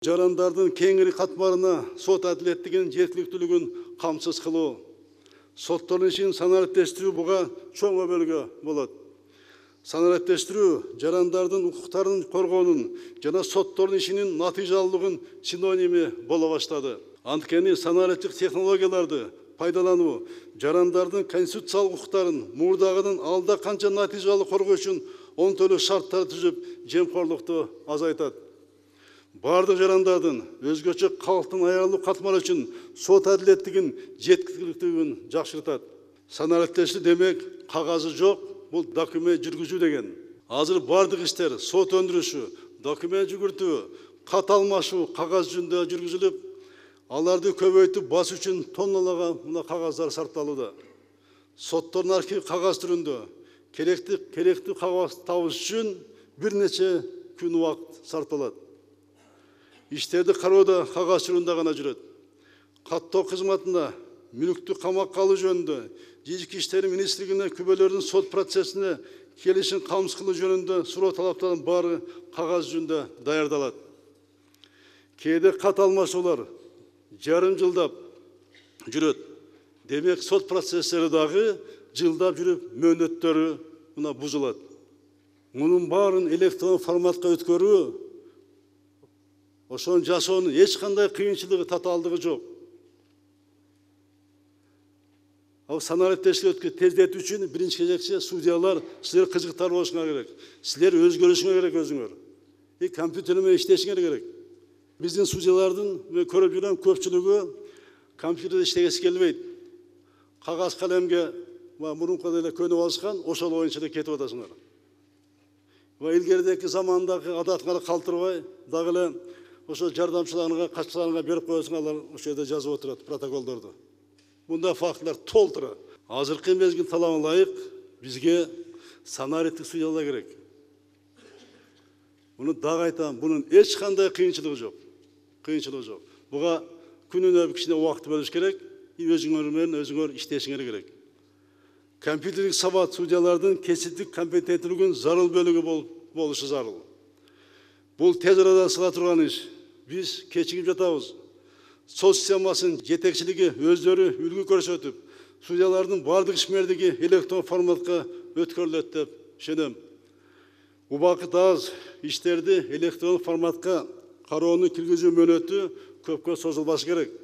Жарандардын кеңири катмарына сот адилеттигинин жеткиликтүүлүгүн камсыз кылуу, соттордун ишин санариптештирүү буга чоң өбөлгө болот. Санариптештирүү жарандардын укуктарын коргоонун жана соттордун ишинин натыйжалуулугунун синоними боло баштады. Анткени санариптик технологияларды пайдалануу жарандардын конституциялык укуктарын мурдагыдан алда канча натыйжалуу коргоо үчүн онтөлүк шарттар түзүп, жемкорлукту азайтат. Бардык жарандардын өзгөчө калктын аялуу катмары үчүн сот адилеттигин жеткиликтүүлүгүн жакшыртат. Санариптештирүү демек кагазы жок, бул документ жүргүзүү деген. Азыр бардык иштер сот өндүрүшү, документ жүгүртүү, кат алмашуу кагаз жүзүндө жүргүзүлүп, аларды көбөйтүп басуу үчүн тонналага мына кагаздар сарпталууда. Соттордун архиви кагаз түрүндө керектүү кагаз табыш үчүн бир нече күн убакыт сарпталат. Иштерди кароодо кагаз түрүндө гана жүрөт. Каттоо кызматында мүлктү камакка алуу жөнүндө Ички иштер министрлигине күбөлөрдүн сот процессине келишин камсыз кылуу жөнүндө суроо талаптардын баары кагаз жүзүндө даярдалат. Кээде кат алмашуулар жарым жылдап жүрөт. Демек сот процесстери дагы жылдап жүрүп мөөнөттөрү мына бузулат. Мунун баарын электрондук форматка өткөрүү ошону жасоонун эч кандай кыйынчылыгы, татаалдыгы жок. Ал санариптештирүүгө тездетүү үчүн биринчи кезекче судьялар силер кызыктар болушуңар керек. Силер өзгөрүшүңөр керек өзүңөр. Компьютер менен иштешиңер керек. Биздин судьялардын мен көрүп жүргөн көпчүлүгү компьютерде иштегиси келбейт. Кагаз калемге мурункудай эле көнүп алышкан, ошол боюнча эле кетип атасыңар. Илгеридеки замандагы адатыңарды калтырбай, дагы эле ошо жардамчыларыңа, катчыларыңа берип коесуң, алар ошол жерде жазып отурат протоколдорду. Мында фактылар толтура. Азыркы мезгил талабына ылайык бизге санариптик судьялар керек. Муну дагы айтам, бунун эч кандай кыйынчылыгы жок. Кыйынчылыгы жок. Буга күнүнө кичине убакыт бөлүш керек, өзүңөр менен өзүңөр иштешиңер керек. Компьютердик сабат судьялардын кесиптик компетенттүүлүгүнүн зарыл бөлүгү болушу зарыл. Бул тез арада сыла турган иш. Биз кечигип жатабыз. Сот системасынын жетекчилиги өздөрү үлгү көрсөтүп, судьялардын бардык ишмердиги электрон форматка өткөрүлөт деп ишенем. Убакыт аз, иштерди электрон форматка кароону киргизүү мөөнөтү көпкө созулбашы керек.